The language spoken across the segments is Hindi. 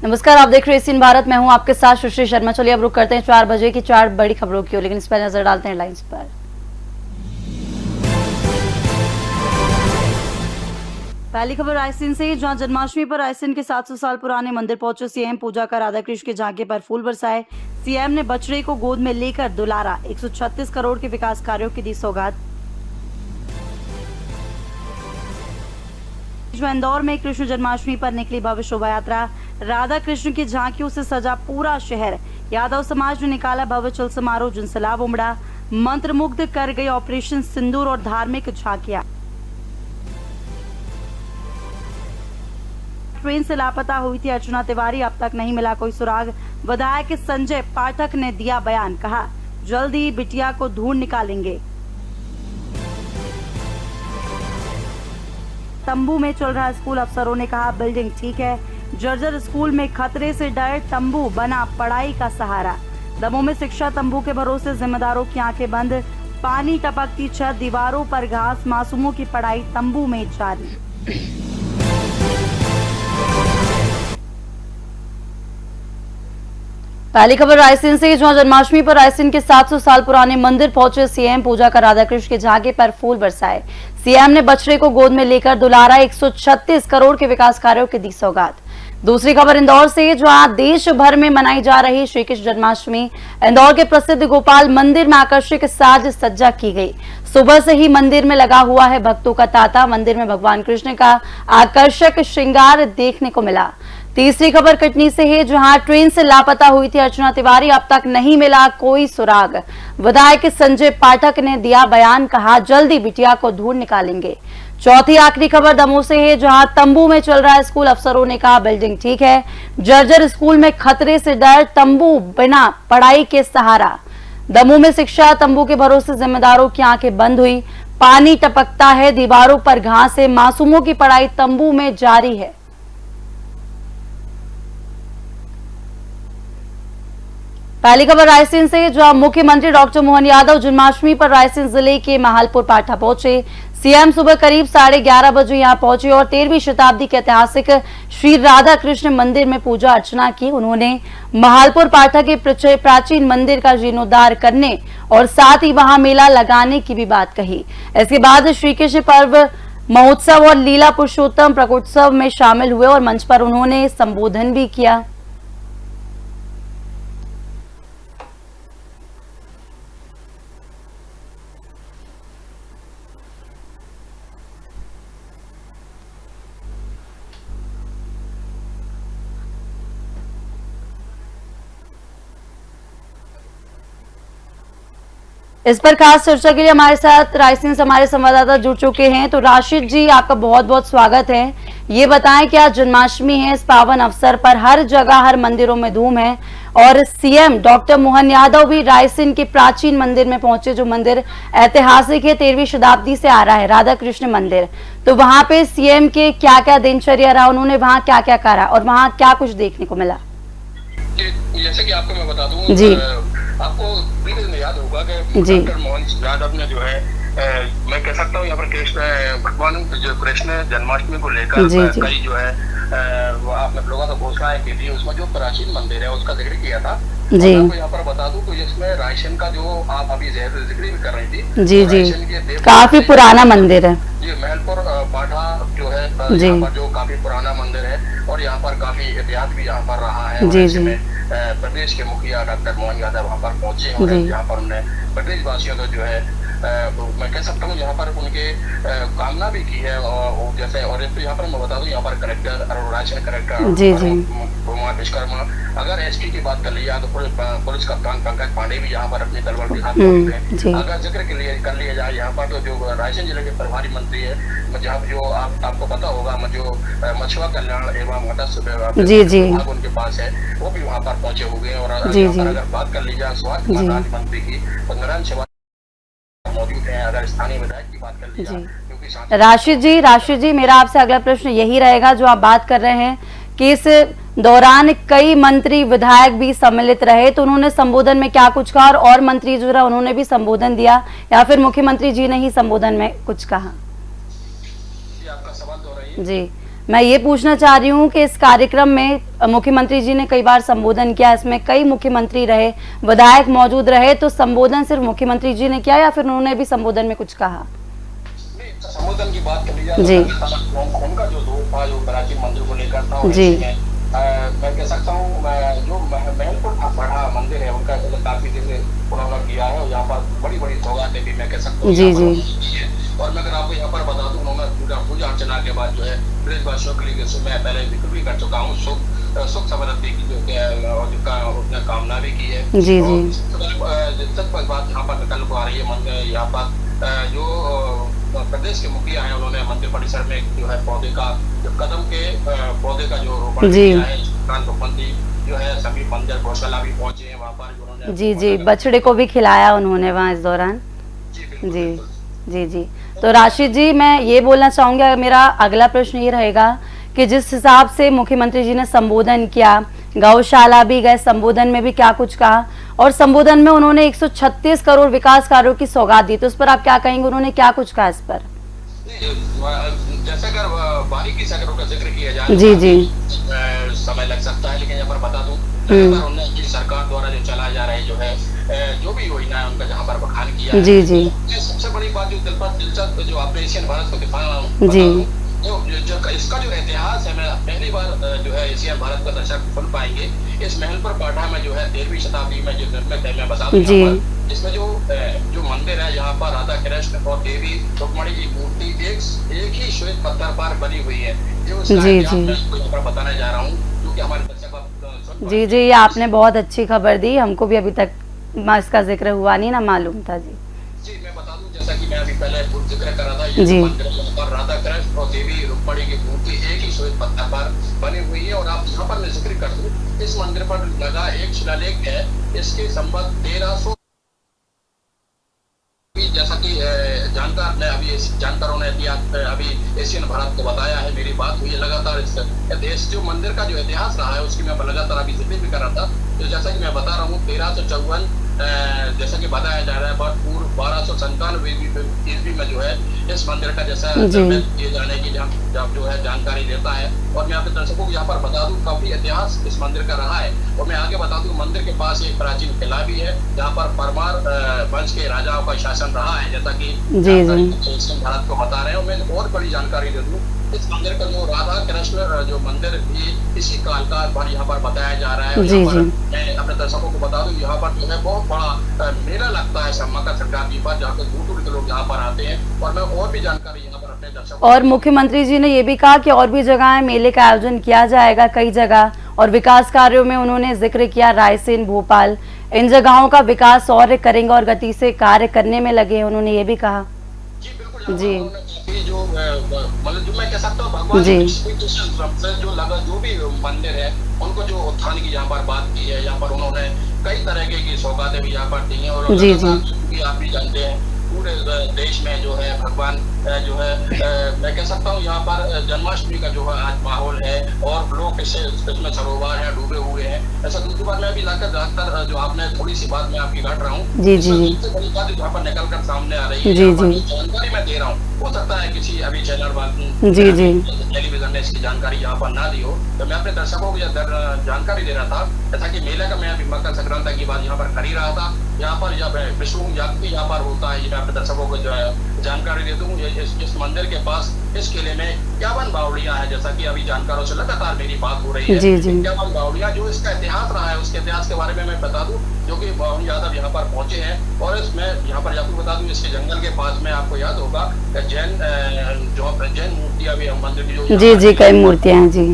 नमस्कार, आप देख रहे हैं एशियन भारत। मैं हूं आपके साथ सुश्री शर्मा। चलिए अब रुक करते हैं 4 बजे की 4 बड़ी खबरों की ओर, लेकिन इस पर नजर डालते हैं लाइन्स पर। पहली खबर रायसेन से, जहां जन्माष्टमी पर रायसेन के 700 साल पुराने मंदिर पहुंचे सीएम। पूजा कर राधा कृष्ण के झांके पर फूल बरसाए। सीएम ने बछड़े को गोद में लेकर दुलारा। 136 करोड़ के विकास कार्यों की दी सौगात। इंदौर में कृष्ण जन्माष्टमी पर निकली भव्य शोभा यात्रा। राधा कृष्ण की झांकियों से सजा पूरा शहर। यादव समाज ने निकाला भव्य चल समारोह, जनसैलाब उमड़ा। मंत्रमुग्ध कर गई ऑपरेशन सिंदूर और धार्मिक झांकियां। ट्रेन से लापता हुई थी अर्चना तिवारी, अब तक नहीं मिला कोई सुराग। विधायक संजय पाठक ने दिया बयान, कहा जल्द ही बिटिया को ढूंढ निकालेंगे। तंबू में चल रहा स्कूल, अफसरों ने कहा बिल्डिंग ठीक है। जर्जर स्कूल में खतरे से डर, तंबू बना पढ़ाई का सहारा। दमोह में शिक्षा तंबू के भरोसे, जिम्मेदारों की आंखें बंद। पानी टपकती छत, दीवारों पर घास, मासूमों की पढ़ाई तंबू में जारी। पहली खबर रायसेन से, जहां जन्माष्टमी पर रायसेन के 700 साल पुराने मंदिर पहुंचे सीएम। पूजा कर राधा कृष्ण के झांके पर फूल बरसाए। सीएम ने बछड़े को गोद में लेकर दुलारा। 136 करोड़ के विकास कार्यों की दी सौगात। दूसरी खबर इंदौर से, जहां देश भर में मनाई जा रही श्री कृष्ण जन्माष्टमी। इंदौर के प्रसिद्ध गोपाल मंदिर में आकर्षक साज सज्जा की गई। सुबह से ही मंदिर में लगा हुआ है भक्तों का तांता। मंदिर में भगवान कृष्ण का आकर्षक श्रृंगार देखने को मिला। तीसरी खबर कटनी से है, जहां ट्रेन से लापता हुई थी अर्चना तिवारी, अब तक नहीं मिला कोई सुराग। विधायक संजय पाठक ने दिया बयान, कहा जल्दी बिटिया को ढूंढ निकालेंगे। चौथी आखिरी खबर दमोह से है, जहां तंबू में चल रहा स्कूल, अफसरों ने कहा बिल्डिंग ठीक है। जर्जर स्कूल में खतरे से डर, तंबू बिना पढ़ाई के सहारा। दमोह में शिक्षा तंबू के भरोसे, जिम्मेदारों की आंखें बंद हुई। पानी टपकता है, दीवारों पर घास है, मासूमों की पढ़ाई तंबू में जारी है। पहली खबर रायसेन से, जहां मुख्यमंत्री डॉक्टर मोहन यादव जन्माष्टमी पर रायसेन जिले के महालपुर पाठा पहुंचे। सीएम सुबह करीब 11:30 बजे यहां पहुंचे और 13वीं शताब्दी के ऐतिहासिक श्री राधा कृष्ण मंदिर में पूजा अर्चना की। उन्होंने महालपुर पाठा के प्राचीन मंदिर का जीर्णोद्धार करने और साथ ही वहां मेला लगाने की भी बात कही। इसके बाद श्री कृष्ण पर्व महोत्सव और लीला पुरुषोत्तम प्रकोत्सव में शामिल हुए और मंच पर उन्होंने संबोधन भी किया। इस पर खास चर्चा के लिए हमारे साथ रायसेन से हमारे संवाददाता जुड़ चुके हैं। तो राशिद जी, आपका बहुत बहुत स्वागत है। ये बताएं कि आज जन्माष्टमी है, इस पावन अवसर पर हर जगह हर मंदिरों में धूम है और सीएम डॉक्टर मोहन यादव भी रायसेन के प्राचीन मंदिर में पहुंचे, जो मंदिर ऐतिहासिक है, 13वीं शताब्दी से आ रहा है, राधा कृष्ण मंदिर। तो वहां पे सीएम के क्या क्या दिनचर्या रहा, उन्होंने वहां क्या क्या करा और वहां क्या कुछ देखने को मिला? जैसे कि आपको मैं बता दूं जी, आपको बिल्कुल याद होगा कि डॉक्टर मोहन यादव ने जो है मैं कह सकता हूँ यहाँ पर भगवान जो कृष्ण जन्माष्टमी को लेकर कई जो है आपने लोगों को घोषणाएं की थी। उसमें जो प्राचीन मंदिर है उसका जिक्र किया था। जी, आपको यहाँ पर बता दूं तो जिसमें रायसेन का जो आप अभी जिक्र भी कर रही थी, जी जी, काफी पुराना मंदिर है। ये महलपुर पाठा जो है यहाँ पर जो काफी पुराना मंदिर है और यहाँ पर काफी इतिहास भी यहाँ पर रहा है। जी जी, प्रदेश के मुखिया डॉक्टर मोहन यादव वहाँ पर पहुंचे और यहाँ पर उन्होंने प्रदेश वासियों को जो है मैं कह सकता हूँ यहाँ पर उनके कामना भी की है। और जैसे और यहाँ पर मैं बता दूं यहाँ पर कलेक्टर रायसेन कलेक्टर कुमार विश्वकर्मा, अगर एसपी की बात कर लिया तो पुलिस कप्तान पंकज पांडे भी यहाँ पर अपने दलबल के साथ मौजूद है। अगर जिक्र कर लिया जाए यहाँ पर तो जो रायसेन जिले के प्रभारी मंत्री है, जहाँ जो आपको पता होगा जो मछुआ कल्याण एवं मत्स्य विभाग उनके पास है, वो भी वहाँ पर पहुंचे हुए हैं। और अगर बात कर ली जाए स्वास्थ्य राज्य मंत्री की तो नारायण सेवा मौजूद है। अगर स्थानीय विधायक की बात कर ली जाए, राशिद जी, मेरा आपसे अगला प्रश्न यही रहेगा जो आप बात कर रहे हैं कि इस दौरान कई मंत्री विधायक भी सम्मिलित रहे, तो उन्होंने संबोधन में क्या कुछ कहा और मंत्री जो रहा उन्होंने भी संबोधन दिया या फिर मुख्यमंत्री जी ने ही संबोधन में कुछ कहा? आपका सवाल दोहराइए। जी, मैं ये पूछना चाह रही हूँ कि इस कार्यक्रम में मुख्यमंत्री जी ने कई बार संबोधन किया, इसमें कई मुख्यमंत्री रहे, विधायक मौजूद रहे, तो संबोधन सिर्फ मुख्यमंत्री जी ने किया या फिर उन्होंने भी संबोधन में कुछ कहा? संबोधन की बात कर लीजिए जी, उनका जो दो था, जो प्राचीन मंदिर को लेकर था, जी, मैं कह सकता हूँ जो महलपुर बड़ा मंदिर है उनका काफी जैसे उन्होंने किया है, और यहाँ पर बड़ी बड़ी सौगातें भी मैं कह सकता हूँ जी, जी, और मैं अगर आपको यहाँ पर बता दूं, उन्होंने पूजा अर्चना के बाद जो है ब्रजवासियों के लिए मैं पहले जिक्र भी कर चुका हूँ, सुख समृद्धि की जो उसने कामना भी की है। जी, जी, बात यहाँ पर निकल को आ रही है मंदिर, यहाँ पर जो प्रदेश के मुखिया हैं उन्होंने मंदिर परिसर में जो है पौधे का जो कदम के पौधे का जो रोपण किया है। मुख्यमंत्री जो है सभी मंदिर गौशाला भी पहुंचे हैं वहाँ पर, उन्होंने जी, जी, बछड़े को भी खिलाया उन्होंने वहाँ इस दौरान। जी, जी, जी। तो राशिद जी, मैं ये बोलना चाहूंगा, मेरा अगला प्रश्न ये रहेगा कि जिस हिसाब से मुख्यमंत्री जी ने संबोधन किया, गौशाला भी गए, संबोधन में भी क्या कुछ कहा, और संबोधन में उन्होंने 136 करोड़ विकास कार्यों की सौगात दी, तो उस पर आप क्या कहेंगे? उन्होंने क्या कुछ कहा इस पर? जैसे अगर बारीकी से अगर उनका जिक्र किया जाए जी, जी, समय लग सकता है, लेकिन यहाँ पर बता दूं उन्होंने सरकार द्वारा जो चलाया जा रहा है जो है जो भी योजना है उनका जहाँ पर बखान किया है। जी, जी, सबसे बड़ी बात जो दिलचस्प जो आपने एशियन भारत को दिखाया जी, जो इसका जो इतिहास है, मैं पहली बार जो है एशियन भारत का दर्शक सुन पाएंगे। इस महलपुर पाठा में जो है 13वीं शताब्दी में जो निर्मित है, मैं बता दूं जी, इसमें जो मंदिर है यहाँ पर राधा कृष्ण और देवी रुक्मणी की मूर्ति एक ही श्वेत पत्थर पर बनी हुई है। जो जी, जी, यहाँ पर बताने जा रहा हूँ, क्योंकि हमारे दर्शक जी, जी, ये आपने बहुत अच्छी खबर दी, हमको भी अभी तक इसका जिक्र हुआ नहीं ना मालूम था। जी, जी, मैं बता दूं जैसा कि मैं अभी पहले जिक्र कर रहा था, ये मंदिर पर राधा कृष्ण और देवी रुक्मणी की मूर्ति एक ही श्वेत पत्थर पर बनी हुई है। और आप यहाँ पर मैं जिक्र कर दूं, इस मंदिर पर लगा एक शिलालेख है, इसके संबंध 1300 जैसा कि जानकार ने अभी जानकारों ने अभी एशियन भारत को बताया है, मेरी बात हुई है लगातार इस जो मंदिर का जो इतिहास रहा है उसकी मैं लगातार अभी जिक्र भी कर रहा था। तो जैसा कि मैं बता रहा हूँ 1354 जैसा कि बताया जा रहा है, पूर्व 1297 ईस्वी में जो है इस मंदिर का जैसा किए जाने की जब जो है जानकारी देता है। और मैं आपके दर्शकों को यहाँ पर बता दूं काफी इतिहास इस मंदिर का रहा है। और मैं आगे बता दूं मंदिर के पास एक प्राचीन किला भी है जहाँ पर परमार वंश के राजाओं का शासन रहा है, जैसा कि भारत को बता रहे हैं। और मैं और बड़ी जानकारी दे दूं, इस मंदिर का जो राधा कृष्ण जो मंदिर भी इसी काल का यहाँ पर बताया जा रहा है। मैं अपने दर्शकों को बता दूं यहाँ पर जो है बहुत बड़ा मेला लगता है मकर संक्रांति पर, जहाँ पे दूर दूर के लोग यहाँ पर आते हैं। और मैं और भी जानकारी यहाँ पर अपने दर्शकों और मुख्यमंत्री जी ने ये भी कहा कि और भी जगह मेले का आयोजन किया जाएगा कई जगह, और विकास कार्यों में उन्होंने जिक्र किया रायसेन, भोपाल, इन जगहों का विकास और करेंगे और गति से कार्य करने में लगे हैं, उन्होंने ये भी कहा। जी, जो मतलब जो मैं कह सकता हूँ भगवान से जो भी मंदिर है उनको जो उत्थान की यहाँ पर बात की है, यहाँ पर उन्होंने कई तरह की सौगातें भी यहाँ पर दी हैं। और जी, आप भी जानते हैं पूरे देश में जो है भगवान जो है मैं कह सकता हूँ यहाँ पर जन्माष्टमी का जो है आज माहौल है, और लोग इसमें सरोवर है डूबे हुए हैं। ऐसा दूसरी बात मैं अभी लाकर जो आपने थोड़ी सी बात मैं आपकी काट रहा हूँ, जी, जी, सबसे बड़ी बात जहाँ पर निकल कर सामने आ रही है, जी, जी, जानकारी मैं दे रहा हूँ, हो सकता है किसी अभी चैनल जी, जी, टेलीविजन ने इसकी जानकारी यहाँ पर ना दी हो, तो मैं अपने दर्शकों को जानकारी दे रहा था। जैसा कि मेले का मैं अभी मकर संक्रांति की बात यहाँ पर कर ही रहा था, यहाँ पर जब विश्व यात्री यहाँ पर होता है, ये मैं अपने दर्शकों को जो है जानकारी देता हूँ। इस मंदिर के पास इस किले में 51 बावड़ियां हैं, जैसा कि अभी जानकारों से लगातार मेरी बात हो रही है। 51 बावड़ियां, जो इसका इतिहास रहा है उसके इतिहास के बारे में मैं बता दूं, जो कि मोहन यादव यहाँ पर पहुंचे हैं। और इसमें यहाँ पर आपको बता दूं, इसके जंगल के पास में आपको याद होगा जैन मूर्तियां भी मंदिर की जी, जी, कई मूर्तियां हैं जी,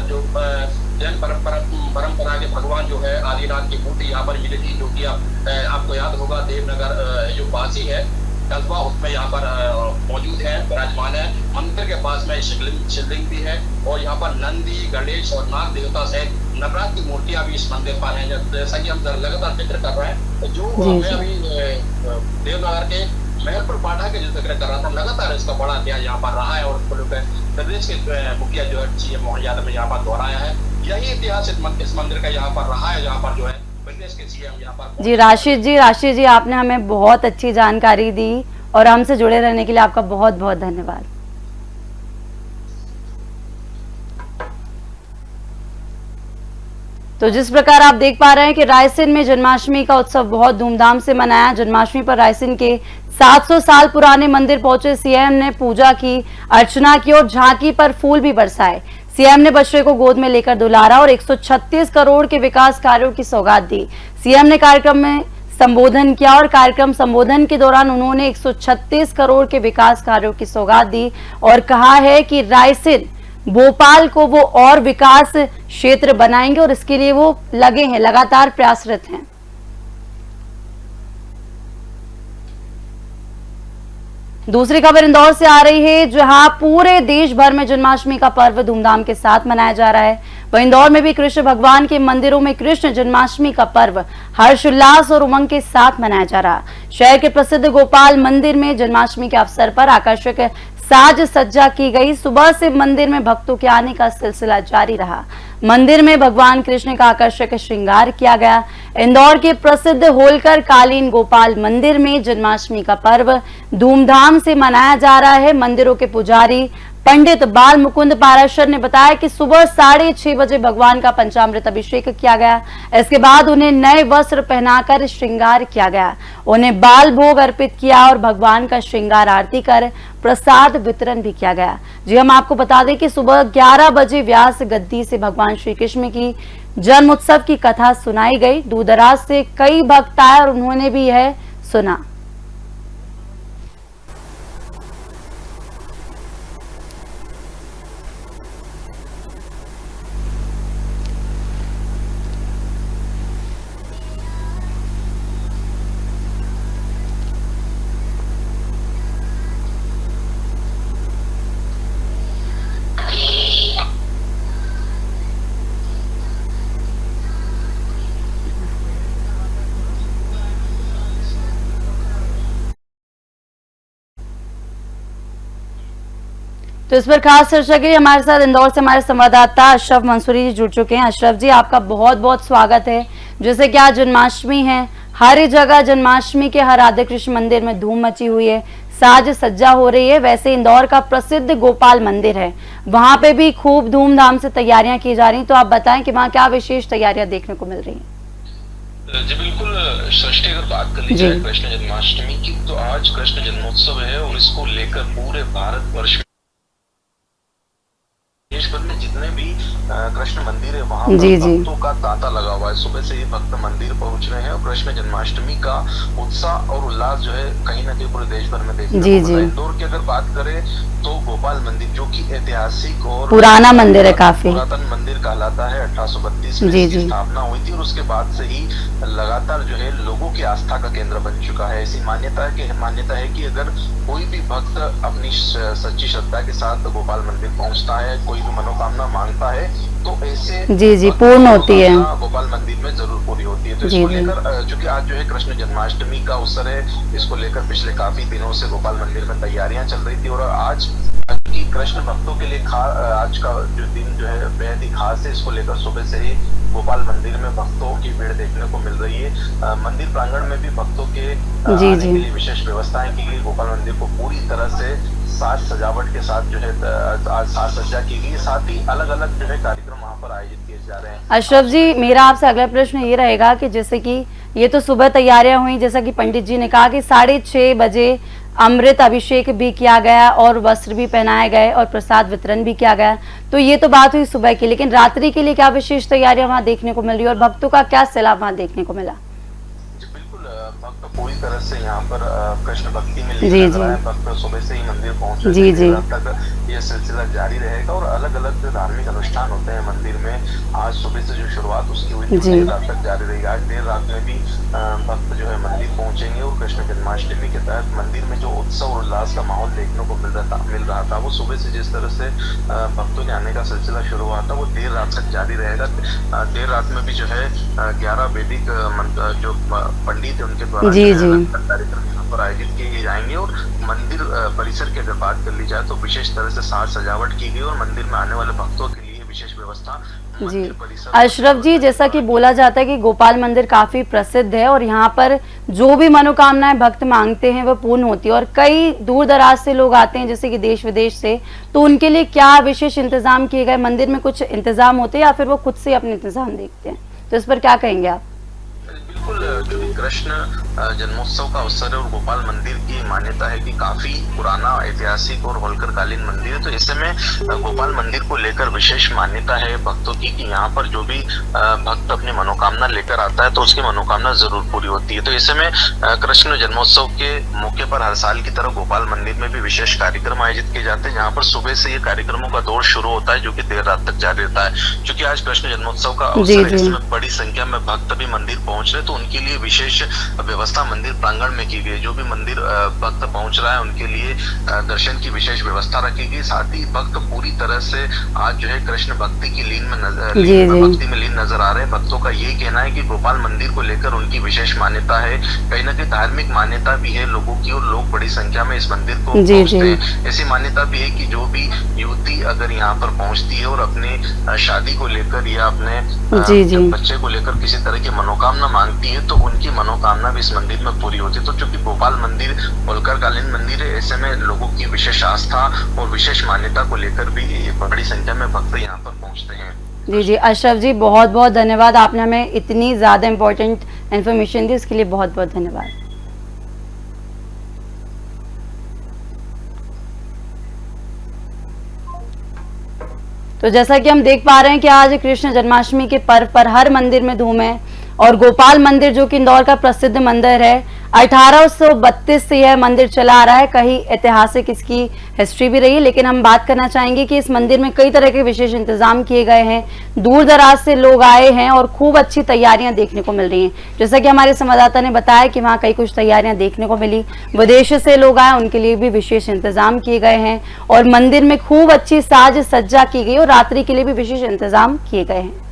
जो जैन परंपरा के भगवान जो है आदिनाथ की मूर्ति यहाँ पर मिली थी, जो कि आपको याद होगा देवनगर जो बासी है कस्बा, उसमें यहाँ पर मौजूद है, विराजमान है। मंदिर के पास में शिवलिंग भी है, और यहाँ पर नंदी, गणेश और नाग देवता सहित नवरात्र की मूर्तियां भी इस मंदिर पर हैं। जैसा कि हम लगातार जिक्र कर रहे हैं, जो मैं अभी देवनगर के महलपुर पाठा के जो जिक्र कर रहा था, लगातार इसका बड़ा इतिहास यहाँ पर रहा है, और प्रदेश के मुखिया जो है सीएम मोहन यादव ने यहाँ पर दोहराया है। यही इतिहास इस मंदिर का यहाँ पर रहा है, जहाँ पर जो है प्रदेश के सीएम यहाँ पर। जी, राशिद जी, आपने हमें बहुत अच्छी जानकारी दी, और हमसे जुड़े रहने के लिए आपका बहुत बहुत धन्यवाद। तो जिस प्रकार आप देख पा रहे हैं कि रायसेन में जन्माष्टमी का उत्सव बहुत धूमधाम से मनाया। जन्माष्टमी पर रायसेन के 700 साल पुराने मंदिर पहुंचे सीएम ने पूजा की, अर्चना की और झांकी पर फूल भी बरसाए। सीएम ने बछड़े को गोद में लेकर दुलारा और 136 करोड़ के विकास कार्यों की सौगात दी। सीएम ने कार्यक्रम में संबोधन किया और कार्यक्रम संबोधन के दौरान उन्होंने 136 करोड़ के विकास कार्यों की सौगात दी और कहा है कि रायसेन भोपाल को वो और विकास क्षेत्र बनाएंगे और इसके लिए वो लगे हैं, लगातार प्रयासरत हैं। दूसरी खबर इंदौर से आ रही है, जहां पूरे देश भर में जन्माष्टमी का पर्व धूमधाम के साथ मनाया जा रहा है। वहीं इंदौर में भी कृष्ण भगवान के मंदिरों में कृष्ण जन्माष्टमी का पर्व हर्षोल्लास और उमंग के साथ मनाया जा रहा। शहर के प्रसिद्ध गोपाल मंदिर में जन्माष्टमी के अवसर पर आकर्षक साज सज्जा की गई। सुबह से मंदिर में भक्तों के आने का सिलसिला जारी रहा। मंदिर में भगवान कृष्ण का आकर्षक श्रृंगार किया गया। इंदौर के प्रसिद्ध होलकर कालीन गोपाल मंदिर में जन्माष्टमी का पर्व धूमधाम से मनाया जा रहा है। मंदिरों के पुजारी पंडित बाल मुकुंद पाराशर ने बताया कि सुबह 6:30 बजे भगवान का पंचामृत अभिषेक किया गया। इसके बाद उन्हें नए वस्त्र पहनाकर श्रृंगार किया गया। उन्हें बाल भोग अर्पित किया और भगवान का श्रृंगार आरती कर प्रसाद वितरण भी किया गया। जी हम आपको बता दें कि सुबह 11 बजे व्यास गद्दी से भगवान श्री कृष्ण की जन्म उत्सव की कथा सुनाई गई। दूर दराज से कई भक्त आए और उन्होंने भी यह सुना। तो इस पर खास चर्चा के लिए हमारे साथ इंदौर से हमारे संवाददाता अशरफ मंसूरी जी जुड़ चुके हैं। अशरफ जी, आपका बहुत बहुत स्वागत है। जैसे कि आज जन्माष्टमी है, हर जगह जन्माष्टमी के हर राधे कृष्ण मंदिर में धूम मची हुई है, साज सज्जा हो रही है। वैसे इंदौर का प्रसिद्ध गोपाल मंदिर है, वहां पे भी खूब धूमधाम से तैयारियां की जा रही। तो आप बताएं कि वहाँ क्या विशेष तैयारियां देखने को मिल रही है। जी बिल्कुल, सृष्टि अगर बात कर ली जाए कृष्ण जन्माष्टमी की, तो आज कृष्ण जन्मोत्सव है और इसको लेकर पूरे भारत वर्ष देश भर में जितने भी कृष्ण मंदिर है वहाँ पर भक्तों का तांता लगा हुआ है। सुबह से ही भक्त मंदिर पहुंच रहे हैं और कृष्ण जन्माष्टमी का उत्साह और उल्लास जो है कहीं ना कहीं पूरे देश भर में देखने को मिलता है। इंदौर की अगर बात करें तो गोपाल मंदिर जो कि ऐतिहासिक और पुराना मंदिर है, काफी पुरातन मंदिर कहलाता है। 1832 में इसकी स्थापना हुई थी और उसके बाद से ही लगातार जो है लोगों की आस्था का केंद्र बन चुका है। ऐसी मान्यता है कि अगर कोई भी भक्त अपनी सच्ची श्रद्धा के साथ गोपाल मंदिर पहुंचता है, कोई भी मनोकामना मांगता है, तो ऐसे पूर्ण होती है, गोपाल मंदिर में जरूर पूरी होती है। तो इसको लेकर चूंकि आज जो है कृष्ण जन्माष्टमी का अवसर है, इसको लेकर पिछले काफी दिनों से गोपाल मंदिर में तैयारियां चल रही थी और आज की कृष्ण भक्तों के लिए आज का जो दिन जो है बेहद ही खास है। इसको लेकर सुबह से ही गोपाल मंदिर में भक्तों की भीड़ देखने को मिल रही है। मंदिर प्रांगण में भी भक्तों के आने के लिए विशेष व्यवस्थाएं की गई। गोपाल मंदिर को पूरी तरह से साज सजावट के साथ जो है आज साज सज्जा की गई। साथ ही अलग अलग जो है कार्यक्रम वहाँ पर आयोजित किए जा रहे हैं। अशरफ जी, मेरा आपसे अगला प्रश्न ये रहेगा कि जैसे कि ये तो सुबह तैयारियां हुई, जैसा कि पंडित जी ने कहा कि 6:30 बजे अमृत अभिषेक भी किया गया और वस्त्र भी पहनाए गए और प्रसाद वितरण भी किया गया। तो ये तो बात हुई सुबह की, लेकिन रात्रि के लिए क्या विशेष तैयारियां वहां देखने को मिल रही है और भक्तों का क्या सैलाब वहां देखने को मिला? भक्त पूरी तरह से यहाँ पर कृष्ण भक्ति में लीन लग रहा है। भक्त सुबह से ही मंदिर पहुंच रहे हैं, रात तक ये सिलसिला जारी रहेगा और अलग अलग जो धार्मिक अनुष्ठान होते हैं मंदिर में, आज सुबह से जो शुरुआत उसकी हुई थी देर रात तक जारी रहेगी। आज देर रात में भी भक्त जो है मंदिर पहुंचेंगे और कृष्ण जन्माष्टमी के तहत मंदिर में जो उत्सव और उल्लास का माहौल देखने को मिल रहा था वो सुबह से जिस तरह से भक्तों के आने का सिलसिला शुरू हुआ था वो देर रात तक जारी रहेगा। देर रात में भी जो है 11 वैदिक जो पंडित है उनके द्वारा कार्यक्रम यहाँ पर आयोजित किए जाएंगे और मंदिर परिसर की अगर बात कर ली जाए तो विशेष तरह से साज सजावट की गई और मंदिर में आने वाले भक्तों के लिए विशेष व्यवस्था जी। अशरफ जी, जैसा कि बोला जाता है कि गोपाल मंदिर काफी प्रसिद्ध है और यहाँ पर जो भी मनोकामनाएं भक्त मांगते हैं वो पूर्ण होती है और कई दूर दराज से लोग आते हैं जैसे कि देश विदेश से, तो उनके लिए क्या विशेष इंतजाम किए गए? मंदिर में कुछ इंतजाम होते हैं या फिर वो खुद से अपने इंतजाम देखते हैं? तो इस पर क्या कहेंगे आप? बिल्कुल, जो कृष्ण जन्मोत्सव का अवसर है और गोपाल मंदिर की मान्यता है कि काफी पुराना ऐतिहासिक और होलकर कालीन मंदिर है, तो ऐसे में गोपाल मंदिर को लेकर विशेष मान्यता है भक्तों की कि यहाँ पर जो भी भक्त अपनी मनोकामना लेकर आता है तो उसकी मनोकामना जरूर पूरी होती है। तो ऐसे में कृष्ण जन्मोत्सव के मौके पर हर साल की तरह गोपाल मंदिर में भी विशेष कार्यक्रम आयोजित किए जाते हैं, जहाँ पर सुबह से ये कार्यक्रमों का दौर शुरू होता है जो कि देर रात तक जारी रहता है। क्योंकि आज कृष्ण जन्मोत्सव का अवसर है, इसमें बड़ी संख्या में भक्त भी मंदिर पहुंच रहे, तो उनके लिए विशेष व्यवस्था मंदिर प्रांगण में की गई। जो भी मंदिर भक्त पहुंच रहा है उनके लिए दर्शन की विशेष व्यवस्था रखी गई। साथ ही भक्त पूरी तरह से आज जो है कृष्ण भक्ति की भक्ति में लीन नजर आ रहे हैं। भक्तों का यही कहना है कि गोपाल मंदिर को लेकर उनकी विशेष मान्यता है, कहीं ना कहीं धार्मिक मान्यता भी है लोगों की, और लोग बड़ी संख्या में इस मंदिर को पहुंचते हैं। ऐसी मान्यता भी है कि जो भी युवती अगर यहाँ पर पहुंचती है और अपने शादी को लेकर या अपने बच्चे को लेकर किसी तरह की मनोकामना मांगती है तो उनकी मनोकामना भी इस मंदिर में पूरी होती है। तो चूंकि गोपाल मंदिर होलकर कालीन मंदिर है, ऐसे में लोगों की विशेष आस्था और विशेष मान्यता को लेकर भी बड़ी संख्या में भक्त यहाँ पर पहुँचते हैं। जी जी, अशरफ जी बहुत बहुत धन्यवाद, आपने हमें इतनी ज़्यादा इम्पोर्टेंट इन्फॉर्मेशन दी, उसके लिए बहुत बहुत धन्यवाद। तो जैसा कि हम देख पा रहे हैं कि आज कृष्ण जन्माष्टमी के पर्व पर हर मंदिर में धूम है, और गोपाल मंदिर जो कि इंदौर का प्रसिद्ध मंदिर है, 1832 से यह मंदिर चला आ रहा है। कहीं ऐतिहासिक इसकी हिस्ट्री भी रही है, लेकिन हम बात करना चाहेंगे कि इस मंदिर में कई तरह के विशेष इंतजाम किए गए हैं। दूर दराज से लोग आए हैं और खूब अच्छी तैयारियां देखने को मिल रही हैं। जैसा कि हमारे संवाददाता ने बताया कि वहाँ कई कुछ तैयारियां देखने को मिली। विदेश से लोग आए, उनके लिए भी विशेष इंतजाम किए गए हैं, और मंदिर में खूब अच्छी साज सज्जा की गई और रात्रि के लिए भी विशेष इंतजाम किए गए हैं।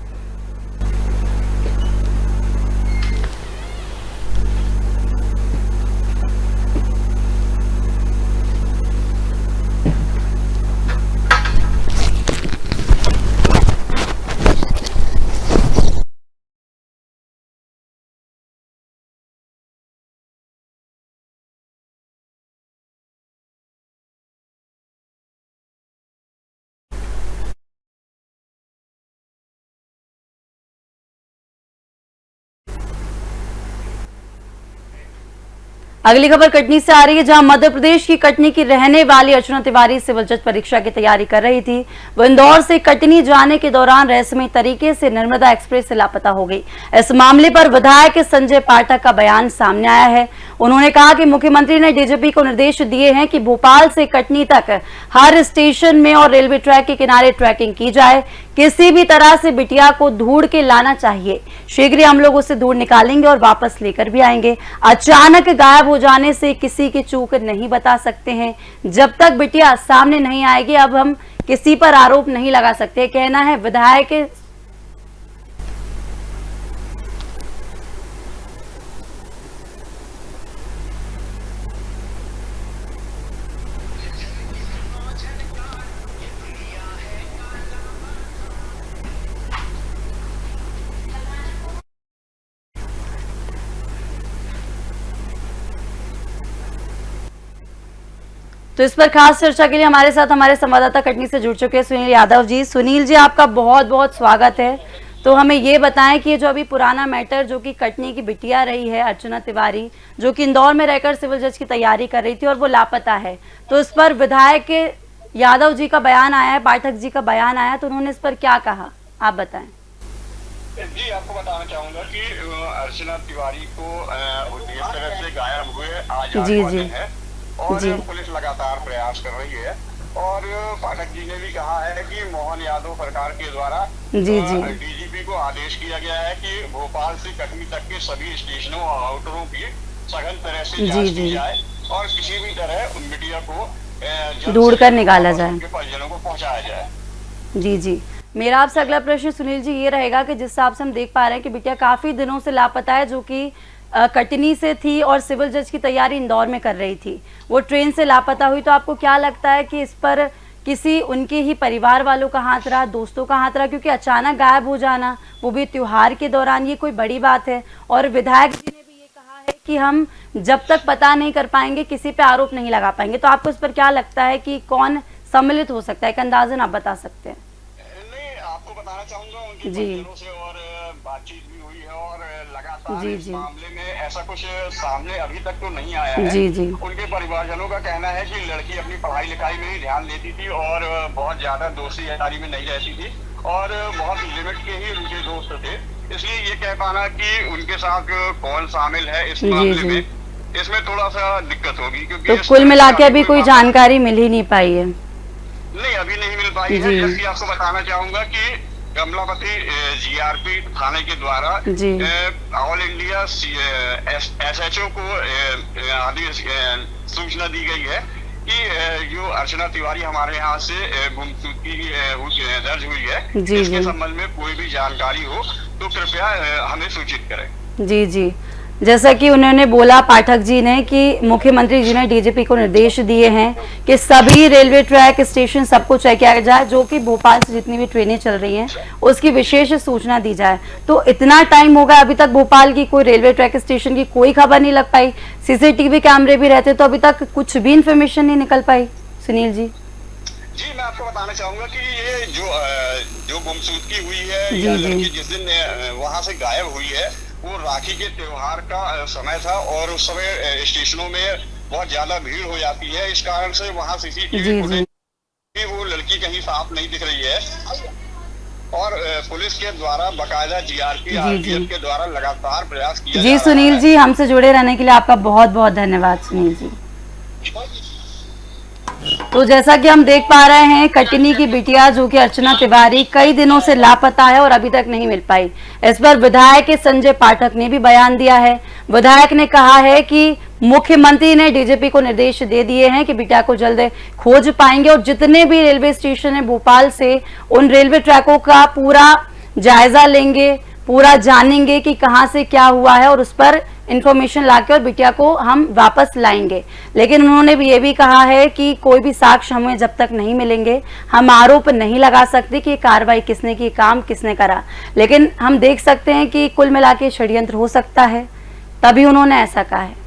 अगली खबर कटनी से आ रही है, जहां मध्य प्रदेश की कटनी की रहने वाली अर्चना तिवारी सिविल जज परीक्षा की तैयारी कर रही थी। वो इंदौर से कटनी जाने के दौरान रहस्यमय तरीके से नर्मदा एक्सप्रेस से लापता हो गई। इस मामले पर विधायक संजय पाठक का बयान सामने आया है। उन्होंने कहा कि मुख्यमंत्री ने डीजीपी को निर्देश दिए हैं कि भोपाल से कटनी तक हर स्टेशन में और रेलवे ट्रैक के किनारे ट्रैकिंग की जाए। किसी भी तरह से बिटिया को ढूंढ के लाना चाहिए। शीघ्र ही हम लोग उसे ढूंढ निकालेंगे और वापस लेकर भी आएंगे। अचानक गायब हो जाने से किसी की चूक नहीं बता सकते हैं। जब तक बिटिया सामने नहीं आएगी, अब हम किसी पर आरोप नहीं लगा सकते, कहना है विधायक। तो इस पर खास चर्चा के लिए हमारे साथ हमारे संवाददाता कटनी से जुड़ चुके हैं सुनील यादव जी। सुनील जी, आपका बहुत बहुत स्वागत है। तो हमें ये बताएं कि जो अभी पुराना मैटर जो कि कटनी की बिटिया रही है अर्चना तिवारी, जो कि इंदौर में रहकर सिविल जज की तैयारी कर रही थी और वो लापता है, तो इस पर विधायक यादव जी का बयान आया है, पाठक जी का बयान आया, तो उन्होंने इस पर क्या कहा, आप बताएं। जी, आपको बताना चाहूंगा कि अर्चना तिवारी को जिस तरह से गायब हुए आज है और पुलिस लगातार प्रयास कर रही है, और पाठक जी ने भी कहा है कि मोहन यादव सरकार के द्वारा डीजीपी को आदेश किया गया है कि भोपाल से कटनी तक के सभी स्टेशनों और आउटरों की सघन तरह से जांच की जाए और किसी भी तरह उन बिटिया को ढूंढ कर निकाला जाए, उनके परिजनों को पहुंचाया जाए। जी जी, मेरा आपसे अगला प्रश्न सुनील जी ये रहेगा कि जिस हिसाब से हम देख पा रहे हैं कि बिटिया काफी दिनों से लापता है, जो कि कटनी से थी और सिविल जज की तैयारी इंदौर में कर रही थी, वो ट्रेन से लापता हुई, तो आपको क्या लगता है कि इस पर किसी उनके ही परिवार वालों का हाथ रहा, दोस्तों का हाथ रहा? क्योंकि अचानक गायब हो जाना, वो भी त्योहार के दौरान, ये कोई बड़ी बात है। और विधायक जी ने भी ये कहा है कि हम जब तक पता नहीं कर पाएंगे किसी पे आरोप नहीं लगा पाएंगे, तो आपको इस पर क्या लगता है कि कौन सम्मिलित हो सकता है? एक अंदाजन आप बता सकते हैं? नहीं, आपको बताना चाहूंगा उनके परिजनों से और बातचीत भी हुई है और लगातार जी, इस जी। मामले में ऐसा कुछ सामने अभी तक तो नहीं आया है। जी, जी। उनके परिवारजनों का कहना है कि लड़की अपनी पढ़ाई लिखाई में ही ध्यान देती थी और बहुत ज्यादा दोस्ती यारी में नहीं रहती थी और बहुत लिमिट के ही उनके दोस्त थे। इसलिए ये कह पाना कि उनके साथ कौन शामिल है इस जी, मामले जी। में, इसमें थोड़ा सा दिक्कत होगी, क्योंकि तो इस कुल तरह मिला से के अभी कोई बात- जानकारी मिल ही नहीं पाई है। नहीं, अभी नहीं मिल पाई है। जी। जबकि आपको बताना चाहूंगा कि कमलापति जीआरपी थाने के द्वारा जी। ऑल इंडिया एसएचओ को सूचना दी गई है कि जो अर्चना तिवारी हमारे यहाँ से गुमशुदगी दर्ज हुई है, जी, इसके जी। संबंध में कोई भी जानकारी हो तो कृपया हमें सूचित करें। जी, जी। जैसा कि उन्होंने बोला पाठक जी ने कि मुख्यमंत्री जी ने डीजीपी को निर्देश दिए हैं कि सभी रेलवे ट्रैक स्टेशन सबको चेक किया जाए, जो कि भोपाल से जितनी भी ट्रेनें चल रही हैं उसकी विशेष सूचना दी जाए। तो इतना टाइम हो गया, अभी तक भोपाल की कोई रेलवे ट्रैक स्टेशन की कोई खबर नहीं लग पाई। सीसीटीवी कैमरे भी रहते तो अभी तक कुछ भी इंफॉर्मेशन नहीं निकल पाई। सुनील जी। जी, मैं आपको बताना चाहूंगा कि ये जो गुमशुदगी हुई है जी, या जी। लड़की जिस दिन वहां से गायब हुई है, वो राखी के त्योहार का समय था और उस समय स्टेशनों में बहुत ज्यादा भीड़ हो जाती है। इस कारण से वहां जी, सीसीटीवी जी। फुटेज वो लड़की कहीं साफ नहीं दिख रही है और पुलिस के द्वारा बकायदा जीआरपी जी, आरपीएफ जी। के द्वारा लगातार प्रयास किया जी जा रहा सुनील है। जी, हमसे जुड़े रहने के लिए आपका बहुत बहुत धन्यवाद सुनील जी। तो जैसा कि हम देख पा रहे हैं, कटनी की बिटिया जो कि अर्चना तिवारी कई दिनों से लापता है और अभी तक नहीं मिल पाई। इस पर विधायक संजय पाठक ने भी बयान दिया है। विधायक ने कहा है कि मुख्यमंत्री ने डीजीपी को निर्देश दे दिए हैं कि बिटिया को जल्द खोज पाएंगे और जितने भी रेलवे स्टेशन है भोपाल से, उन रेलवे ट्रैकों का पूरा जायजा लेंगे, पूरा जानेंगे कि कहां से क्या हुआ है और उस पर इंफॉर्मेशन लाके और बिटिया को हम वापस लाएंगे। लेकिन उन्होंने भी ये भी कहा है कि कोई भी साक्ष्य हमें जब तक नहीं मिलेंगे हम आरोप नहीं लगा सकते कि ये कार्रवाई किसने की, काम किसने करा। लेकिन हम देख सकते हैं कि कुल मिला के षड्यंत्र हो सकता है, तभी उन्होंने ऐसा कहा है।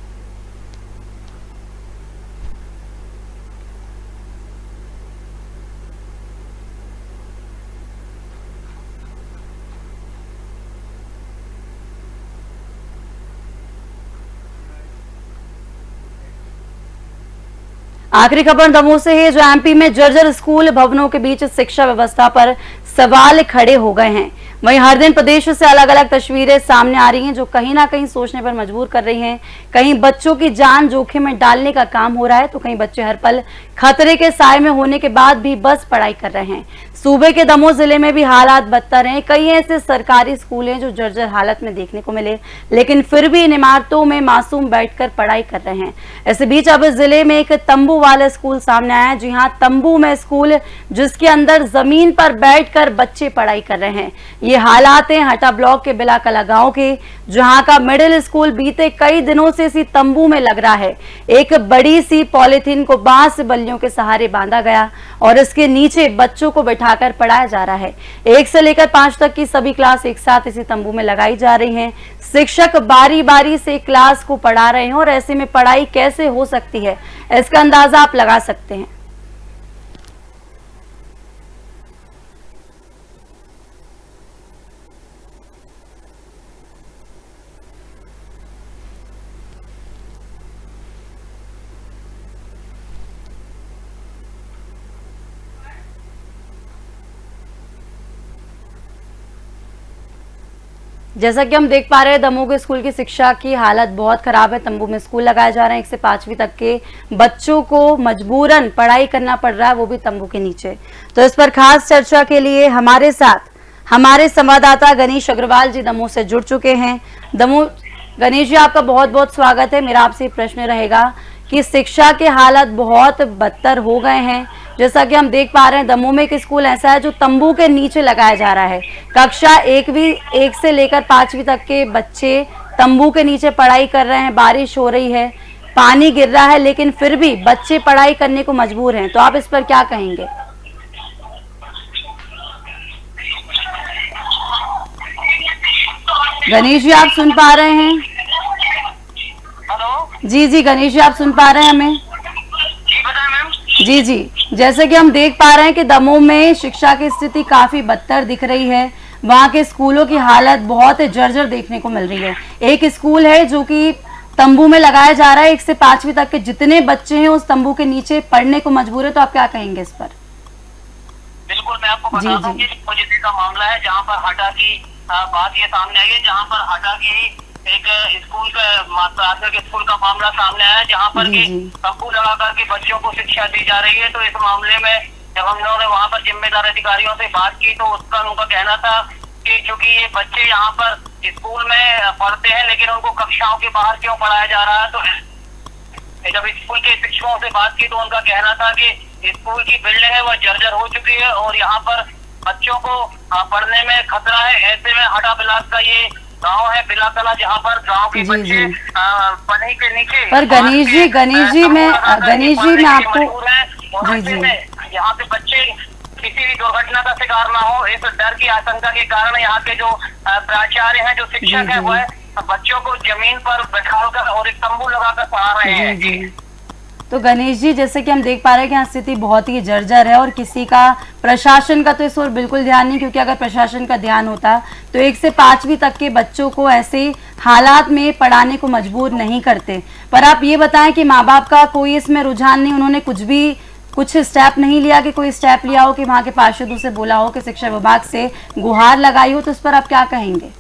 आखिरी खबर दमोह से है, जो एमपी में जर्जर स्कूल भवनों के बीच शिक्षा व्यवस्था पर सवाल खड़े हो गए हैं। वहीं हर दिन प्रदेश से अलग अलग तस्वीरें सामने आ रही हैं जो कहीं ना कहीं सोचने पर मजबूर कर रही हैं। कहीं बच्चों की जान जोखिम में डालने का काम हो रहा है तो कहीं बच्चे हर पल खतरे के साए में होने के बाद भी बस पढ़ाई कर रहे हैं। सूबे के दमोह जिले में भी हालात बदतर हैं। कई ऐसे सरकारी स्कूल हैं जो जर्जर हालत में देखने को मिले, लेकिन फिर भी इन इमारतों में मासूम बैठकर पढ़ाई कर रहे हैं। इस बीच अब जिले में एक तंबू वाला स्कूल सामने आया है। जी हाँ, तंबू में स्कूल जिसके अंदर जमीन पर बैठकर बच्चे पढ़ाई कर रहे हैं। ये हालात हैं हटा ब्लॉक के बिलाकला गांव के, जहां का मिडिल स्कूल बीते कई दिनों से इसी तंबू में लग रहा है। एक बड़ी सी पॉलिथीन को बांस बल्लियों के सहारे बांधा गया और इसके नीचे बच्चों को बैठाकर पढ़ाया जा रहा है। 1 से लेकर 5 तक की सभी क्लास एक साथ इसी तंबू में लगाई जा रही हैं। शिक्षक बारी बारी से क्लास को पढ़ा रहे हैं और ऐसे में पढ़ाई कैसे हो सकती है, इसका अंदाजा आप लगा सकते हैं। जैसा कि हम देख पा रहे हैं, दमोह के स्कूल की शिक्षा की हालत बहुत खराब है। तंबू में स्कूल लगाए जा रहे हैं। 1 से 5वीं तक के बच्चों को मजबूरन पढ़ाई करना पड़ रहा है, वो भी तंबू के नीचे। तो इस पर खास चर्चा के लिए हमारे साथ हमारे संवाददाता गणेश अग्रवाल जी दमोह से जुड़ चुके हैं। दमोह गणेश जी, आपका बहुत बहुत स्वागत है। मेरा आपसे प्रश्न रहेगा कि शिक्षा के हालत बहुत बदतर हो गए हैं। जैसा कि हम देख पा रहे हैं, दमोह में एक स्कूल ऐसा है जो तंबू के नीचे लगाया जा रहा है। कक्षा 1 से लेकर 5वीं तक के बच्चे तंबू के नीचे पढ़ाई कर रहे हैं। बारिश हो रही है, पानी गिर रहा है, लेकिन फिर भी बच्चे पढ़ाई करने को मजबूर हैं। तो आप इस पर क्या कहेंगे? गणेश जी, आप सुन पा रहे हैं? हेलो जी जी गणेश जी, आप सुन पा रहे हैं हमें? जी बताएं मैम। जी जी, जैसे कि हम देख पा रहे हैं कि दमोह में शिक्षा की स्थिति काफी बदतर दिख रही है। वहाँ के स्कूलों की हालत बहुत जर्जर देखने को मिल रही है। एक स्कूल है जो कि तंबू में लगाया जा रहा है, 1 से 5वीं तक के जितने बच्चे हैं उस तंबू के नीचे पढ़ने को मजबूर है। तो आप क्या कहेंगे इस पर? बिल्कुल, मैं आपको बता दूं कि मुझे का मामला है जहाँ पर हटा की बात ये सामने आई है, जहाँ पर हटा की एक स्कूल का प्राथमिक स्कूल का मामला सामने आया है, जहाँ पर कि तंबू लगा करके बच्चों को शिक्षा दी जा रही है। तो इस मामले में जब हम लोगों ने वहाँ पर जिम्मेदार अधिकारियों से बात की तो उसका उनका कहना था कि चूंकि ये बच्चे यहाँ पर स्कूल में पढ़ते हैं लेकिन उनको कक्षाओं के बाहर क्यों पढ़ाया जा रहा है। तो जब स्कूल के शिक्षकों से बात की तो उनका कहना था कि स्कूल की बिल्डिंग है वह जर्जर हो चुकी है और यहाँ पर बच्चों को पढ़ने में खतरा है। ऐसे में हटा बिलास का ये गांव है बिलाकला, जहाँ पर गांव के बच्चे पानी के नीचे। पर गणेश जी मैं आपको यहाँ पे बच्चे किसी भी दुर्घटना का शिकार ना हो, इस डर की आशंका के कारण यहाँ के जो प्राचार्य हैं, जो शिक्षक है, वह बच्चों को जमीन पर बैठाकर और एक तंबू लगाकर पढ़ा रहे हैं। तो गणेश जी, जैसे कि हम देख पा रहे हैं कि यहाँ स्थिति बहुत ही जर्जर है और किसी का, प्रशासन का तो इस ओर बिल्कुल ध्यान नहीं, क्योंकि अगर प्रशासन का ध्यान होता तो 1 से 5वीं तक के बच्चों को ऐसे हालात में पढ़ाने को मजबूर नहीं करते। पर आप ये बताएं कि माँ बाप का कोई इसमें रुझान नहीं, उन्होंने कुछ स्टेप नहीं लिया कि कोई स्टेप लिया हो कि वहाँ के पार्षदों से बोला हो कि शिक्षा विभाग से गुहार लगाई हो, तो इस पर आप क्या कहेंगे?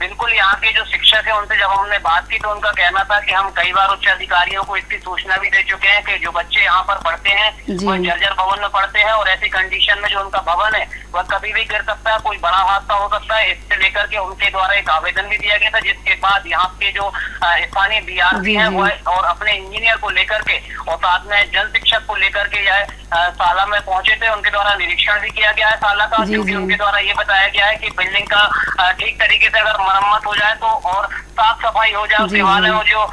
बिल्कुल, यहाँ के जो शिक्षक है उनसे जब हमने बात की तो उनका कहना था कि हम कई बार उच्च अधिकारियों को इसकी सूचना भी दे चुके हैं कि जो बच्चे यहाँ पर पढ़ते हैं वो जर्जर भवन में पढ़ते हैं और ऐसी कंडीशन में जो उनका भवन है वह कभी भी गिर सकता है, कोई बड़ा हादसा हो सकता है। इससे लेकर के उनके द्वारा एक आवेदन भी दिया गया था, जिसके बाद यहाँ के जो स्थानीय बीआरसी है वह और अपने इंजीनियर को लेकर के और साथ में जन शिक्षक को लेकर के यह शाला में पहुंचे थे। उनके द्वारा निरीक्षण भी किया गया है शाला का, क्योंकि उनके द्वारा ये बताया गया है कि बिल्डिंग का ठीक तरीके से अगर मरम्मत हो जाए तो और साफ सफाई हो जाए, दीवारें में जो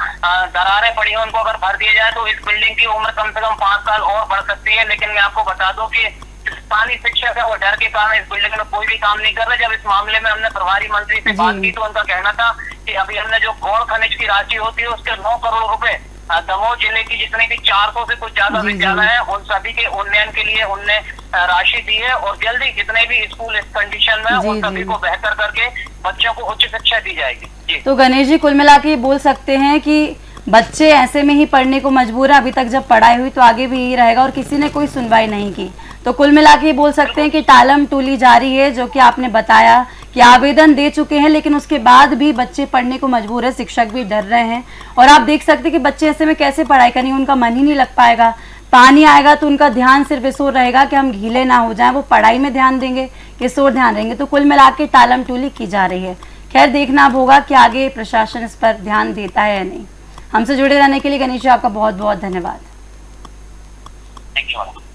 दरारें पड़ी हैं उनको अगर भर दिया जाए तो इस बिल्डिंग की उम्र कम से कम 5 साल और बढ़ सकती है। लेकिन मैं आपको बता दूं कि स्थानीय शिक्षक है वो डर के कारण इस बिल्डिंग में कोई भी काम नहीं कर रहे। जब इस मामले में हमने प्रभारी मंत्री से बात की तो उनका कहना था कि अभी हमने जो गौड़ खनिज की राशि होती है उसके 9 करोड़ रुपए दमोह जिले की जितने भी 400 से कुछ ज्यादा विद्यालय हैं उन सभी के उन्नयन के लिए उनने राशि दी है और जल्दी जितने भी स्कूल इस कंडीशन में उन सभी को बेहतर करके बच्चों को उच्च शिक्षा दी जाएगी। तो गणेश जी, कुल मिला के बोल सकते हैं कि बच्चे ऐसे में ही पढ़ने को मजबूर है। अभी तक जब पढ़ाई हुई तो आगे भी यही रहेगा और किसी ने कोई सुनवाई नहीं की। तो कुल मिला के बोल सकते हैं कि टालम टूली जारी है, जो कि आपने बताया कि आवेदन दे चुके हैं लेकिन उसके बाद भी बच्चे पढ़ने को मजबूर है, शिक्षक भी डर रहे हैं। और आप देख सकते हैं कि बच्चे ऐसे में कैसे पढ़ाई करेंगे, उनका मन ही नहीं लग पाएगा। पानी आएगा तो उनका ध्यान सिर्फ इस ओर रहेगा कि हम गीले ना हो जाएं, वो पढ़ाई में ध्यान देंगे, किस ओर ध्यान देंगे। तो कुल मिला के टालम टूली की जा रही है। खैर, देखना अब होगा कि आगे प्रशासन इस पर ध्यान देता है या नहीं। हमसे जुड़े रहने के लिए गणेश जी आपका बहुत बहुत धन्यवाद।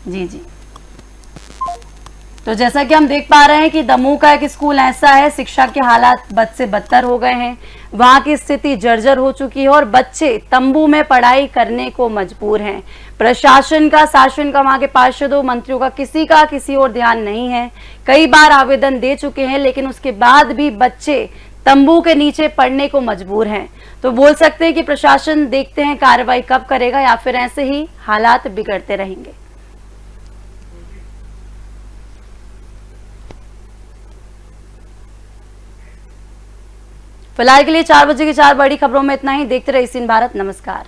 जी। तो जैसा कि हम देख पा रहे हैं कि दमोह का एक स्कूल ऐसा है, शिक्षा के हालात बद से बदतर हो गए हैं, वहां की स्थिति जर्जर हो चुकी है और बच्चे तंबू में पढ़ाई करने को मजबूर हैं। प्रशासन का, शासन का, वहां के पार्षदों, मंत्रियों का किसी और ध्यान नहीं है। कई बार आवेदन दे चुके हैं लेकिन उसके बाद भी बच्चे तंबू के नीचे पढ़ने को मजबूर हैं। तो बोल सकते हैं कि प्रशासन, देखते हैं कार्रवाई कब करेगा या फिर ऐसे ही हालात बिगड़ते रहेंगे। फिलहाल के लिए 4 बजे की 4 बड़ी खबरों में इतना ही। देखते रहिए सीन भारत। नमस्कार।